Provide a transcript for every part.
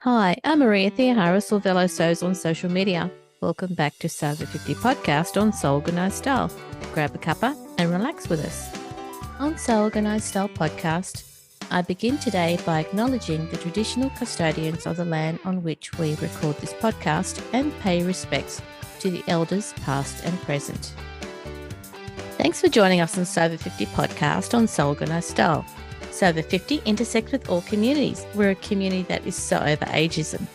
Hi, I'm Maria Theoharis or Velo Sews on social media. Welcome back to SewOver50 podcast on Sew Organised Style. Grab a cuppa and relax with us. On Sew Organised Style podcast, I begin today by acknowledging the traditional custodians of the land on which we record this podcast and pay respects to the elders past and present. Thanks for joining us on SewOver50 podcast on Sew Organised Style. SewOver50 intersects with all communities. We're a community that is so over ageism.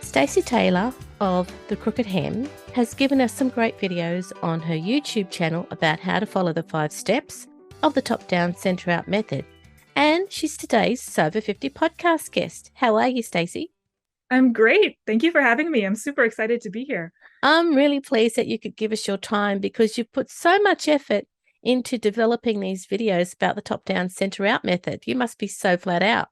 Stacey Taylor of The Crooked Hem has given us some great videos on her YouTube channel about how to follow the 5 steps of the top-down, centre-out method. And she's today's SewOver50 podcast guest. How are you, Stacey? I'm great. Thank you for having me. I'm super excited to be here. I'm really pleased that you could give us your time because you've put so much effort into developing these videos about the top-down, centre-out method. You must be so flat out.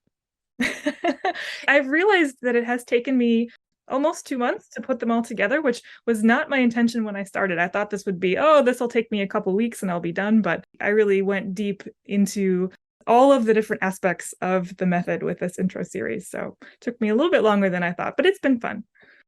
I've realized that it has taken me almost 2 months to put them all together, which was not my intention when I started. I thought this would be, this will take me a couple weeks and I'll be done. But I really went deep into all of the different aspects of the method with this intro series. So it took me a little bit longer than I thought, but it's been fun.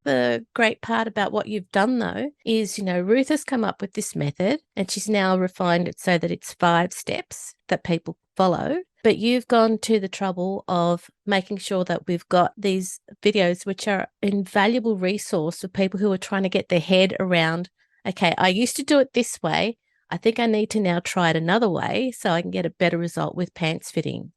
The great part about what you've done, though, is, Ruth has come up with this method and she's now refined it so that it's 5 steps that people follow. But you've gone to the trouble of making sure that we've got these videos, which are an invaluable resource for people who are trying to get their head around, okay, I used to do it this way. I think I need to now try it another way so I can get a better result with pants fitting.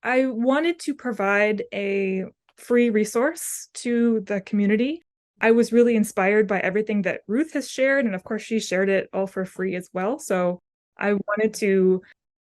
I wanted to provide a free resource to the community. I was really inspired by everything that Ruth has shared. And of course, she shared it all for free as well. So I wanted to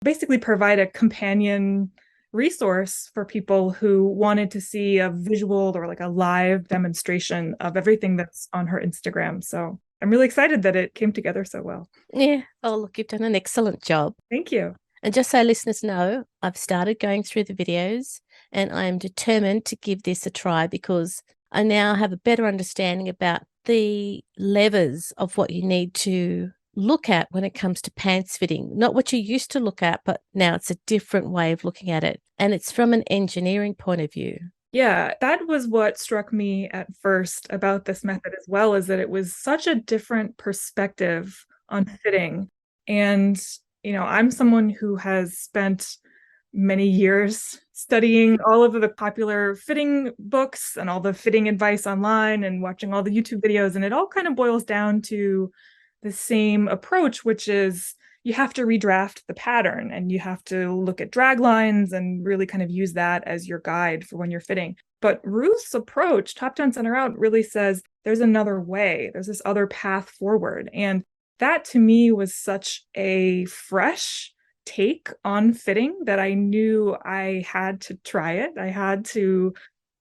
basically provide a companion resource for people who wanted to see a visual or like a live demonstration of everything that's on her Instagram. So I'm really excited that it came together so well. Yeah. Oh, look, you've done an excellent job. Thank you. And just so listeners know, I've started going through the videos and I am determined to give this a try because I now have a better understanding about the levers of what you need to look at when it comes to pants fitting. Not what you used to look at, but now it's a different way of looking at it. And it's from an engineering point of view. Yeah, that was what struck me at first about this method as well, is that it was such a different perspective on fitting. And, I'm someone who has spent many years studying all of the popular fitting books and all the fitting advice online and watching all the YouTube videos. And it all kind of boils down to the same approach, which is you have to redraft the pattern and you have to look at drag lines and really kind of use that as your guide for when you're fitting. But Ruth's approach, top down, center out, really says there's another way. There's this other path forward. And that to me was such a fresh take on fitting that I knew I had to try it. I had to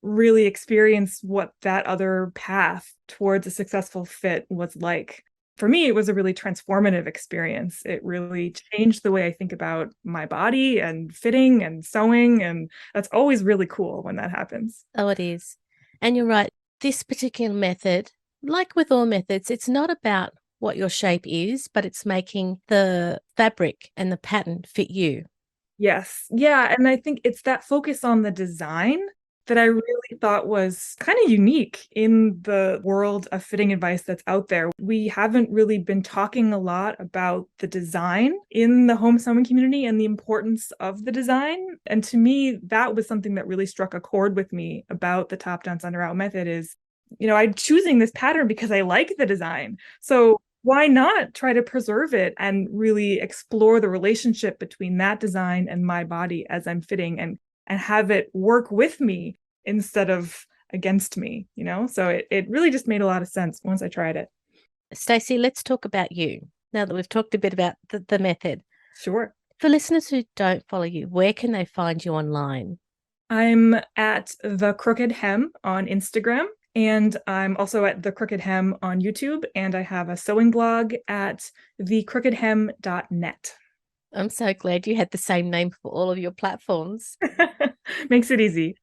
really experience what that other path towards a successful fit was like. For me, it was a really transformative experience. It really changed the way I think about my body and fitting and sewing. And that's always really cool when that happens. Oh, it is. And you're right. This particular method, like with all methods, it's not about what your shape is, but it's making the fabric and the pattern fit you. Yes. Yeah. And I think it's that focus on the design that I really thought was kind of unique in the world of fitting advice that's out there. We haven't really been talking a lot about the design in the home sewing community and the importance of the design. And to me, that was something that really struck a chord with me about the top down, center out method is, I'm choosing this pattern because I like the design. So why not try to preserve it and really explore the relationship between that design and my body as I'm fitting and have it work with me instead of against me, So it really just made a lot of sense once I tried it. Stacey, let's talk about you now that we've talked a bit about the method. Sure. For listeners who don't follow you, where can they find you online? I'm at The Crooked Hem on Instagram, and I'm also at The Crooked Hem on YouTube, and I have a sewing blog at thecrookedhem.net. I'm so glad you had the same name for all of your platforms. Makes it easy.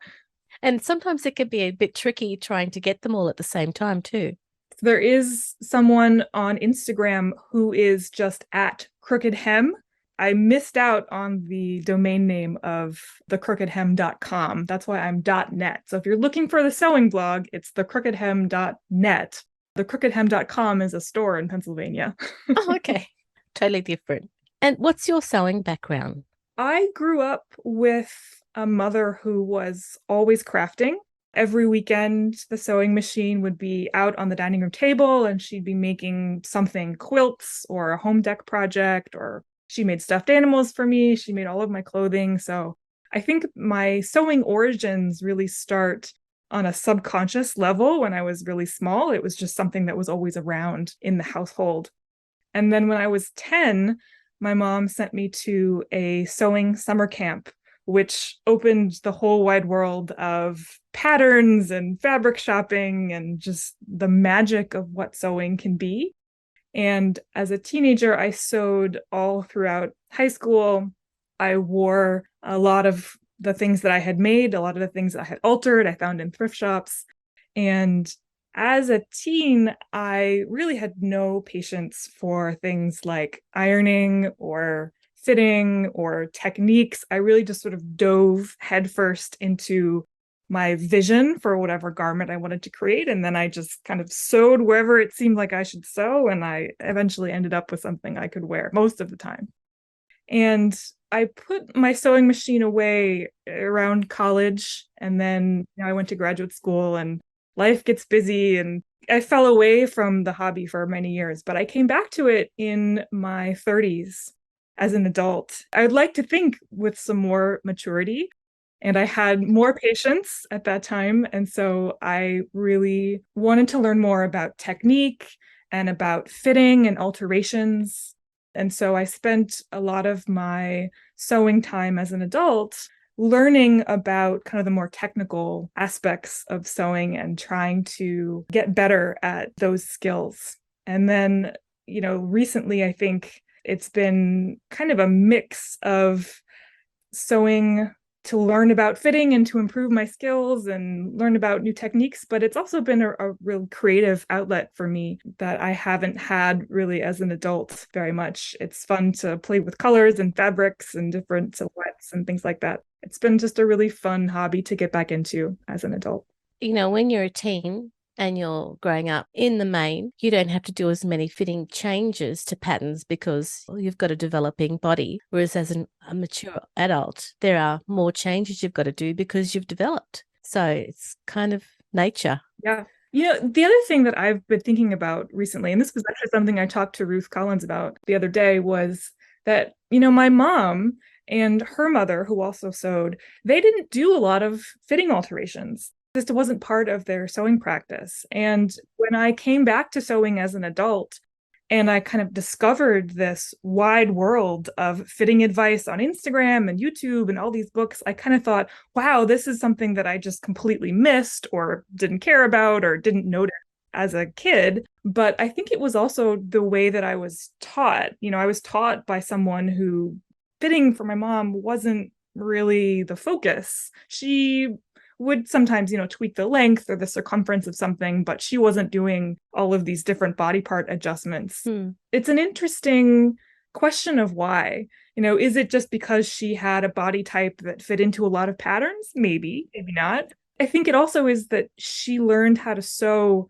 And sometimes it can be a bit tricky trying to get them all at the same time too. There is someone on Instagram who is just at Crooked Hem. I missed out on the domain name of thecrookedhem.com. That's why I'm .net. So if you're looking for the sewing blog, it's thecrookedhem.net. Thecrookedhem.com is a store in Pennsylvania. Oh, okay. Totally different. And what's your sewing background? I grew up with a mother who was always crafting. Every weekend, the sewing machine would be out on the dining room table and she'd be making something, quilts or a home dec project, or she made stuffed animals for me. She made all of my clothing. So I think my sewing origins really start on a subconscious level when I was really small. It was just something that was always around in the household. And then when I was 10, my mom sent me to a sewing summer camp, which opened the whole wide world of patterns and fabric shopping and just the magic of what sewing can be. And as a teenager, I sewed all throughout high school. I wore a lot of the things that I had made, a lot of the things that I had altered, I found in thrift shops. And as a teen, I really had no patience for things like ironing or fitting or techniques. I really just sort of dove headfirst into my vision for whatever garment I wanted to create. And then I just kind of sewed wherever it seemed like I should sew. And I eventually ended up with something I could wear most of the time. And I put my sewing machine away around college. And then I went to graduate school and life gets busy and I fell away from the hobby for many years, but I came back to it in my 30s as an adult. I would like to think with some more maturity, and I had more patience at that time. And so I really wanted to learn more about technique and about fitting and alterations. And so I spent a lot of my sewing time as an adult learning about kind of the more technical aspects of sewing and trying to get better at those skills. And then, recently, I think it's been kind of a mix of sewing to learn about fitting and to improve my skills and learn about new techniques. But it's also been a real creative outlet for me that I haven't had really as an adult very much. It's fun to play with colors and fabrics and different silhouettes and things like that. It's been just a really fun hobby to get back into as an adult. When you're a teen and you're growing up in the main, you don't have to do as many fitting changes to patterns because you've got a developing body. Whereas as a mature adult, there are more changes you've got to do because you've developed. So it's kind of nature. Yeah. The other thing that I've been thinking about recently, and this was actually something I talked to Ruth Collins about the other day, was that, my mom and her mother, who also sewed, they didn't do a lot of fitting alterations. This wasn't part of their sewing practice. And when I came back to sewing as an adult and I kind of discovered this wide world of fitting advice on Instagram and YouTube and all these books, I kind of thought, wow, this is something that I just completely missed or didn't care about or didn't notice as a kid. But I think it was also the way that I was taught. I was taught by someone who fitting for my mom wasn't really the focus. She would sometimes, tweak the length or the circumference of something, but she wasn't doing all of these different body part adjustments. It's an interesting question of why. Is it just because she had a body type that fit into a lot of patterns? Maybe, maybe not. I think it also is that she learned how to sew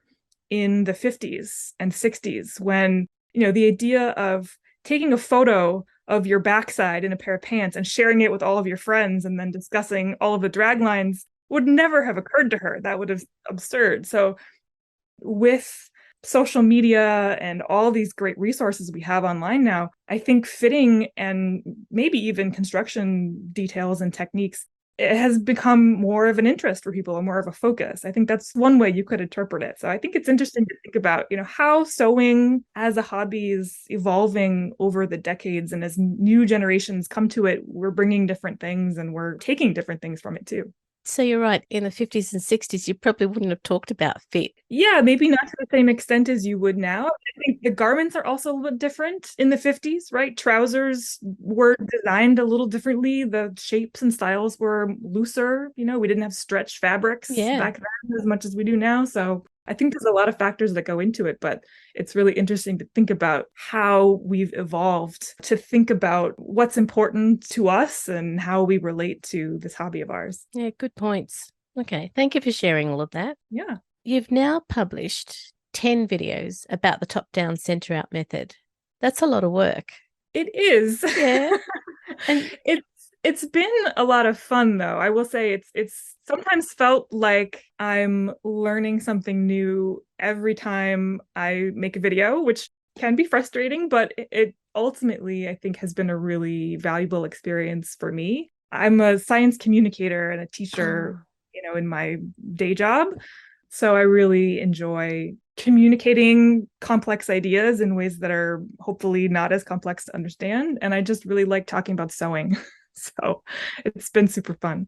in the 50s and 60s when, the idea of taking a photo of your backside in a pair of pants and sharing it with all of your friends and then discussing all of the drag lines would never have occurred to her. That would have absurd. So with social media and all these great resources we have online now, I think fitting and maybe even construction details and techniques, it has become more of an interest for people and more of a focus. I think that's one way you could interpret it. So I think it's interesting to think about, how sewing as a hobby is evolving over the decades. And as new generations come to it, we're bringing different things and we're taking different things from it too. So you're right. In the 50s and 60s, you probably wouldn't have talked about fit. Yeah, maybe not to the same extent as you would now. I think the garments are also a little bit different in the 50s, right? Trousers were designed a little differently. The shapes and styles were looser. We didn't have stretched fabrics back then as much as we do now. So I think there's a lot of factors that go into it, but it's really interesting to think about how we've evolved to think about what's important to us and how we relate to this hobby of ours. Yeah, good points. Okay, thank you for sharing all of that. Yeah. You've now published 10 videos about the top-down, center-out method. That's a lot of work. It is. Yeah. And it's been a lot of fun, though. I will say it's sometimes felt like I'm learning something new every time I make a video, which can be frustrating, but it ultimately, I think, has been a really valuable experience for me. I'm a science communicator and a teacher, in my day job. So I really enjoy communicating complex ideas in ways that are hopefully not as complex to understand. And I just really like talking about sewing. So it's been super fun.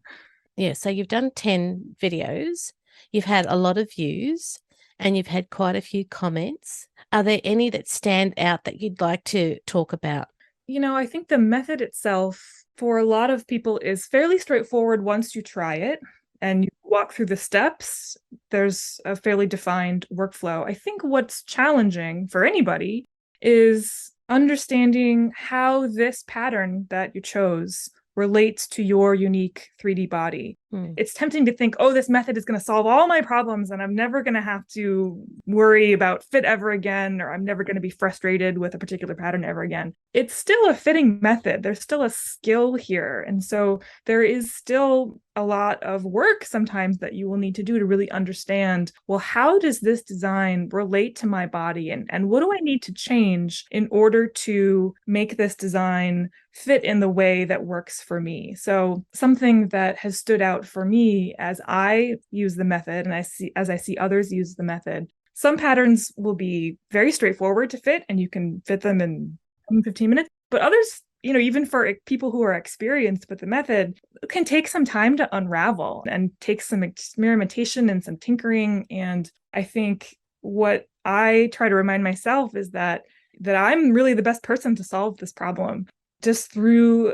yeah, so you've done 10 videos, you've had a lot of views, and you've had quite a few comments. Are there any that stand out that you'd like to talk about? I think the method itself for a lot of people is fairly straightforward once you try it and you walk through the steps. There's a fairly defined workflow. I think what's challenging for anybody is understanding how this pattern that you chose relates to your unique 3D body. It's tempting to think, oh, this method is going to solve all my problems and I'm never going to have to worry about fit ever again, or I'm never going to be frustrated with a particular pattern ever again. It's still a fitting method. There's still a skill here. And so there is still a lot of work sometimes that you will need to do to really understand, well, how does this design relate to my body? And what do I need to change in order to make this design fit in the way that works for me? So something that has stood out for me as I use the method and as I see others use the method, some patterns will be very straightforward to fit and you can fit them in 15 minutes, but others, even for people who are experienced with the method, it can take some time to unravel and take some experimentation and some tinkering. And I think what I try to remind myself is that I'm really the best person to solve this problem, just through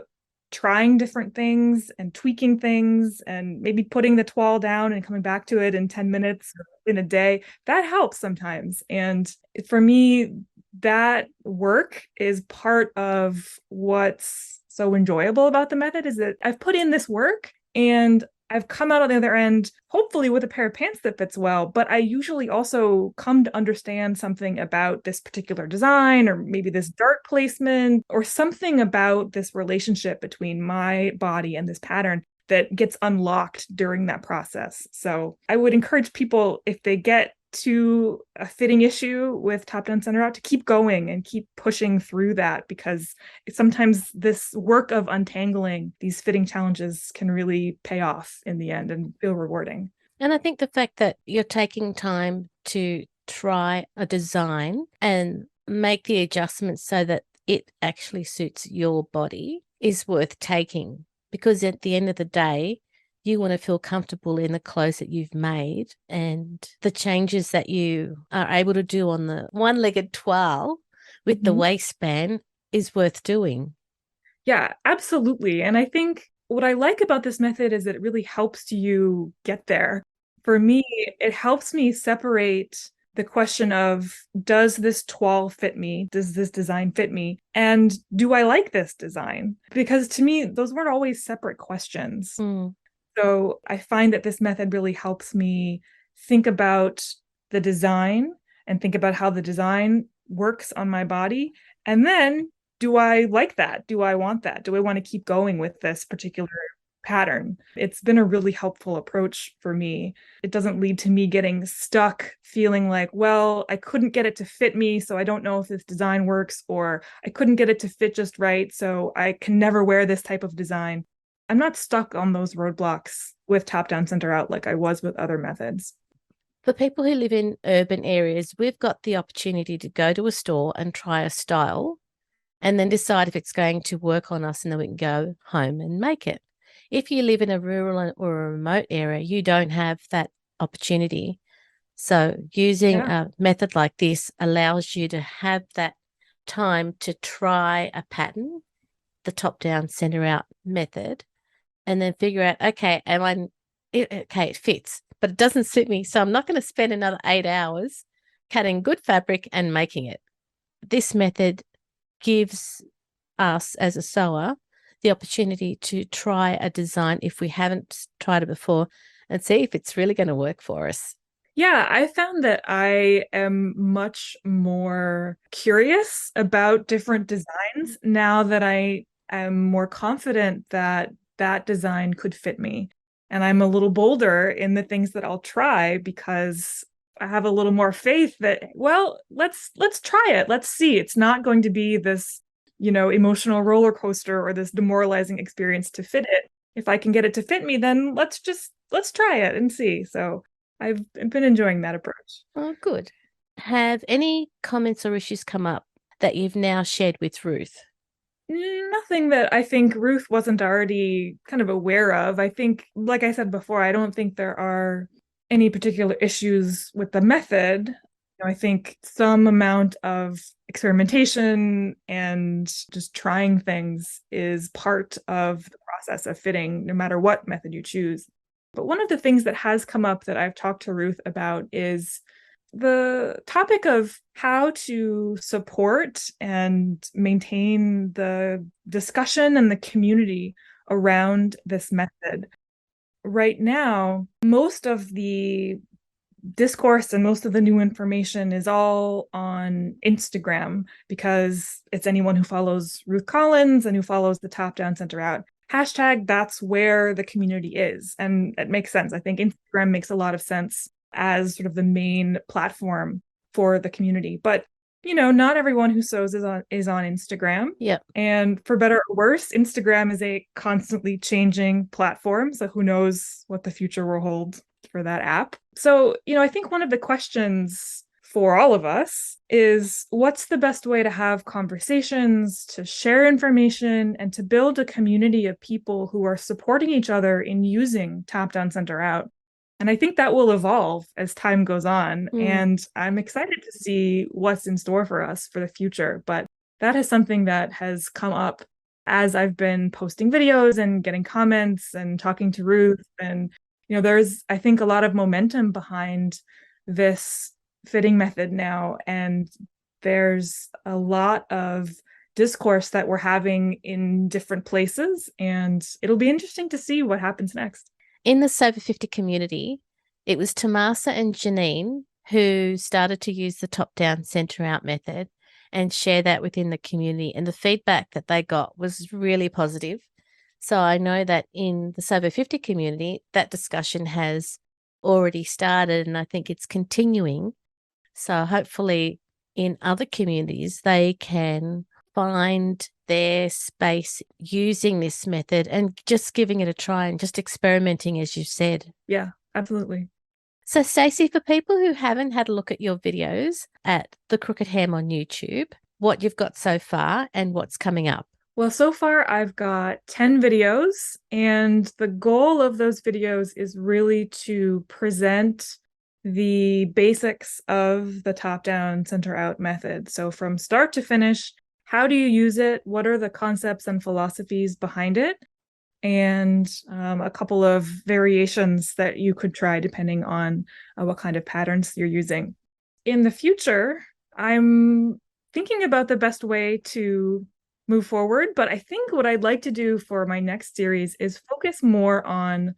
trying different things and tweaking things and maybe putting the toile down and coming back to it in 10 minutes in a day. That helps sometimes. And for me, that work is part of what's so enjoyable about the method, is that I've put in this work and I've come out on the other end, hopefully with a pair of pants that fits well, but I usually also come to understand something about this particular design, or maybe this dart placement, or something about this relationship between my body and this pattern that gets unlocked during that process. So I would encourage people, if they get to a fitting issue with top down, center out, to keep going and keep pushing through that, because sometimes this work of untangling these fitting challenges can really pay off in the end and feel rewarding. And I think the fact that you're taking time to try a design and make the adjustments so that it actually suits your body is worth taking, because at the end of the day, you want to feel comfortable in the clothes that you've made, and the changes that you are able to do on the one-legged toile with the waistband is worth doing. Yeah, absolutely. And I think what I like about this method is that it really helps you get there. For me, it helps me separate the question of, does this toile fit me? Does this design fit me? And do I like this design? Because to me, those weren't always separate questions. So I find that this method really helps me think about the design and think about how the design works on my body. And then, do I like that? Do I want that? Do I want to keep going with this particular pattern? It's been a really helpful approach for me. It doesn't lead to me getting stuck feeling like, well, I couldn't get it to fit me, so I don't know if this design works, or I couldn't get it to fit just right, so I can never wear this type of design. I'm not stuck on those roadblocks with top down, center out like I was with other methods. For people who live in urban areas, we've got the opportunity to go to a store and try a style and then decide if it's going to work on us, and then we can go home and make it. If you live in a rural or a remote area, you don't have that opportunity. So using a method like this allows you to have that time to try a pattern, the top down, center out method, and then figure out, okay, it fits. but it doesn't suit me. So I'm not going to spend another 8 hours cutting good fabric and making it. This method gives us as a sewer the opportunity to try a design if we haven't tried it before and see if it's really going to work for us. Yeah, I found that I am much more curious about different designs now that I am more confident that that design could fit me. And I'm a little bolder in the things that I'll try because I have a little more faith that, well, let's try it. Let's see. It's not going to be this, emotional roller coaster or this demoralizing experience to fit it. If I can get it to fit me, then let's try it and see. So I've been enjoying that approach. Oh, good. Have any comments or issues come up that you've now shared with Ruth? Nothing that I think Ruth wasn't already kind of aware of. I think, like I said before, I don't think there are any particular issues with the method. I think some amount of experimentation and just trying things is part of the process of fitting, no matter what method you choose. But one of the things that has come up that I've talked to Ruth about is the topic of how to support and maintain the discussion and the community around this method. Right now, most of the discourse and most of the new information is all on Instagram because it's anyone who follows Ruth Collins and who follows the top down, center out hashtag. That's where the community is. And it makes sense. I think Instagram makes a lot of sense as sort of the main platform for the community. But not everyone who sews is on Instagram. Yeah. And for better or worse, Instagram is a constantly changing platform. So who knows what the future will hold for that app. So, I think one of the questions for all of us is what's the best way to have conversations, to share information, and to build a community of people who are supporting each other in using top down, center out. And I think that will evolve as time goes on. And I'm excited to see what's in store for us for the future. But that is something that has come up as I've been posting videos and getting comments and talking to Ruth. And, there's, I think, a lot of momentum behind this fitting method now. And there's a lot of discourse that we're having in different places. And it'll be interesting to see what happens next. In the SewOver50 community, it was Tomasa and Janine who started to use the top-down, center-out method and share that within the community. And the feedback that they got was really positive. So I know that in the SewOver50 community, that discussion has already started, and I think it's continuing. So hopefully in other communities, they can find their space using this method and just giving it a try and just experimenting, as you said. Yeah, absolutely. So, Stacey, for people who haven't had a look at your videos at The Crooked Ham on YouTube, what you've got so far and what's coming up? Well, so far I've got 10 videos, and the goal of those videos is really to present the basics of the top-down, center-out method. So from start to finish, how do you use it? What are the concepts and philosophies behind it? And a couple of variations that you could try depending on what kind of patterns you're using. In the future, I'm thinking about the best way to move forward, but I think what I'd like to do for my next series is focus more on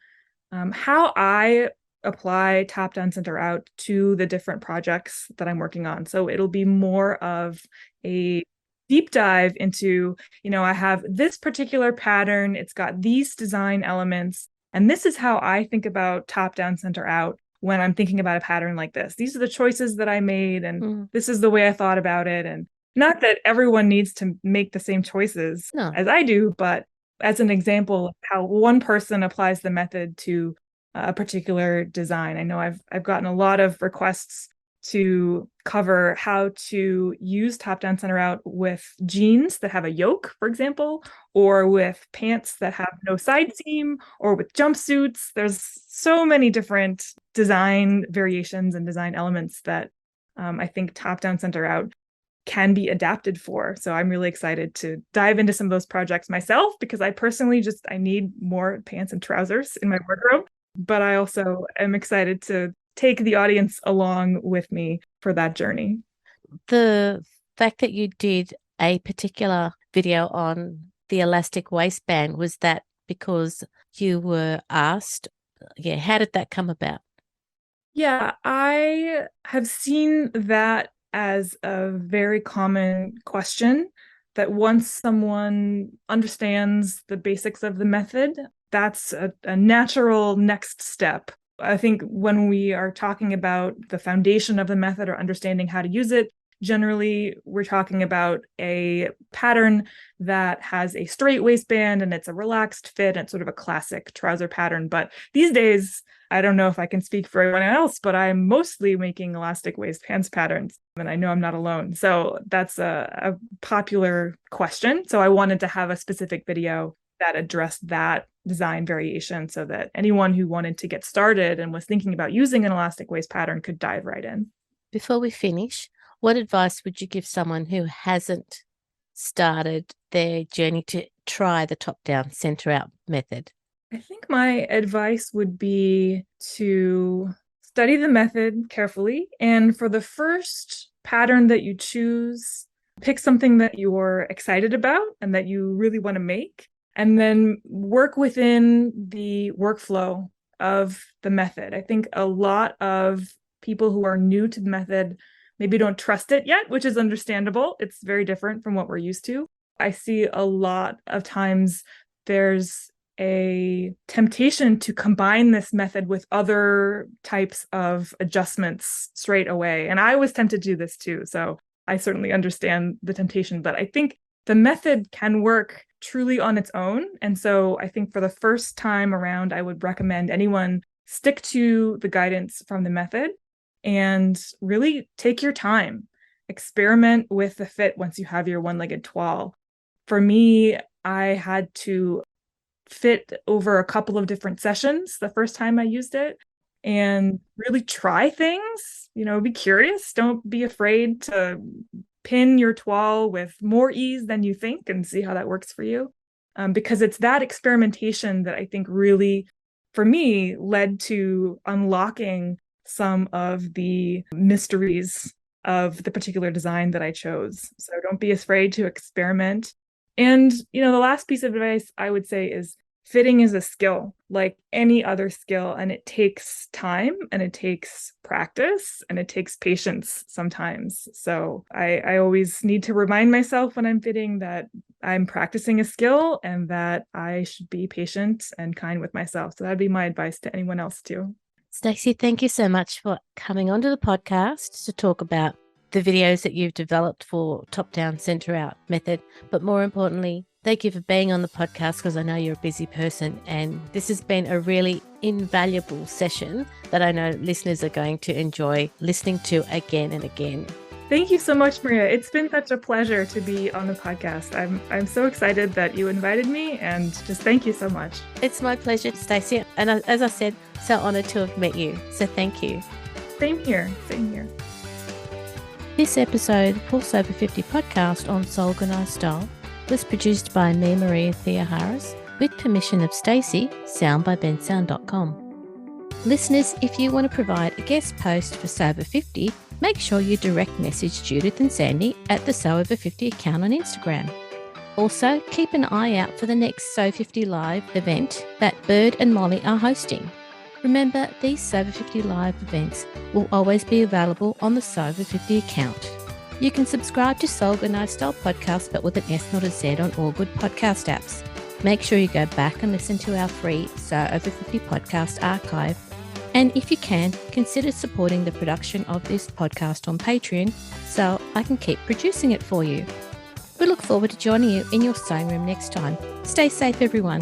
how I apply top down, center out to the different projects that I'm working on. So it'll be more of a deep dive into, I have this particular pattern, it's got these design elements, and this is how I think about top down, center out when I'm thinking about a pattern like this. These are the choices that I made, and this is the way I thought about it. And not that everyone needs to make the same choices as I do, but as an example of how one person applies the method to a particular design. I know I've gotten a lot of requests to cover how to use top down, center out with jeans that have a yoke, for example, or with pants that have no side seam, or with jumpsuits. There's so many different design variations and design elements that I think top down, center out can be adapted for. So I'm really excited to dive into some of those projects myself, because I personally I need more pants and trousers in my wardrobe. but I also am excited to take the audience along with me for that journey. The fact that you did a particular video on the elastic waistband, was that because you were asked? Yeah, how did that come about? Yeah, I have seen that as a very common question, that once someone understands the basics of the method, that's a natural next step. I think when we are talking about the foundation of the method or understanding how to use it, generally we're talking about a pattern that has a straight waistband and it's a relaxed fit and it's sort of a classic trouser pattern. But these days, I don't know if I can speak for everyone else, but I'm mostly making elastic waist pants patterns, and I know I'm not alone. So that's a popular question. So I wanted to have a specific video that addressed that design variation so that anyone who wanted to get started and was thinking about using an elastic waist pattern could dive right in. Before we finish, what advice would you give someone who hasn't started their journey to try the top-down, center-out method? I think my advice would be to study the method carefully. And for the first pattern that you choose, pick something that you're excited about and that you really want to make, and then work within the workflow of the method. I think a lot of people who are new to the method maybe don't trust it yet, which is understandable. It's very different from what we're used to. I see a lot of times there's a temptation to combine this method with other types of adjustments straight away. And I was tempted to do this too. So I certainly understand the temptation, but I think the method can work truly on its own. And so I think for the first time around, I would recommend anyone stick to the guidance from the method and really take your time. Experiment with the fit once you have your one-legged toile. For me, I had to fit over a couple of different sessions the first time I used it and really try things, be curious. Don't be afraid to pin your toile with more ease than you think and see how that works for you. Because it's that experimentation that I think really, for me, led to unlocking some of the mysteries of the particular design that I chose. So don't be afraid to experiment. And, the last piece of advice I would say is fitting is a skill like any other skill, and it takes time and it takes practice and it takes patience sometimes. So I always need to remind myself when I'm fitting that I'm practicing a skill and that I should be patient and kind with myself. So that'd be my advice to anyone else too. Stacey, thank you so much for coming onto the podcast to talk about the videos that you've developed for top-down, center-out method. But more importantly, thank you for being on the podcast, because I know you're a busy person, and this has been a really invaluable session that I know listeners are going to enjoy listening to again and again. Thank you so much, Maria. It's been such a pleasure to be on the podcast. I'm so excited that you invited me, and just thank you so much. It's my pleasure, Stacey. And as I said, so honored to have met you. So thank you. Same here. Same here. This episode, for SewOver50 podcast on Organised style, was produced by me, Maria Thea Harris, with permission of Stacey, sound by bensound.com. Listeners, if you want to provide a guest post for SewOver50, make sure you direct message Judith and Sandy at the SewOver50 account on Instagram. Also, keep an eye out for the next Sew50 Live event that Bird and Molly are hosting. Remember, these SewOver50 Live events will always be available on the SewOver50 account. You can subscribe to Organised Style Podcast, but with an S, not a Z, on all good podcast apps. Make sure you go back and listen to our free SewOver50 podcast archive. And if you can, consider supporting the production of this podcast on Patreon so I can keep producing it for you. We look forward to joining you in your sewing room next time. Stay safe, everyone.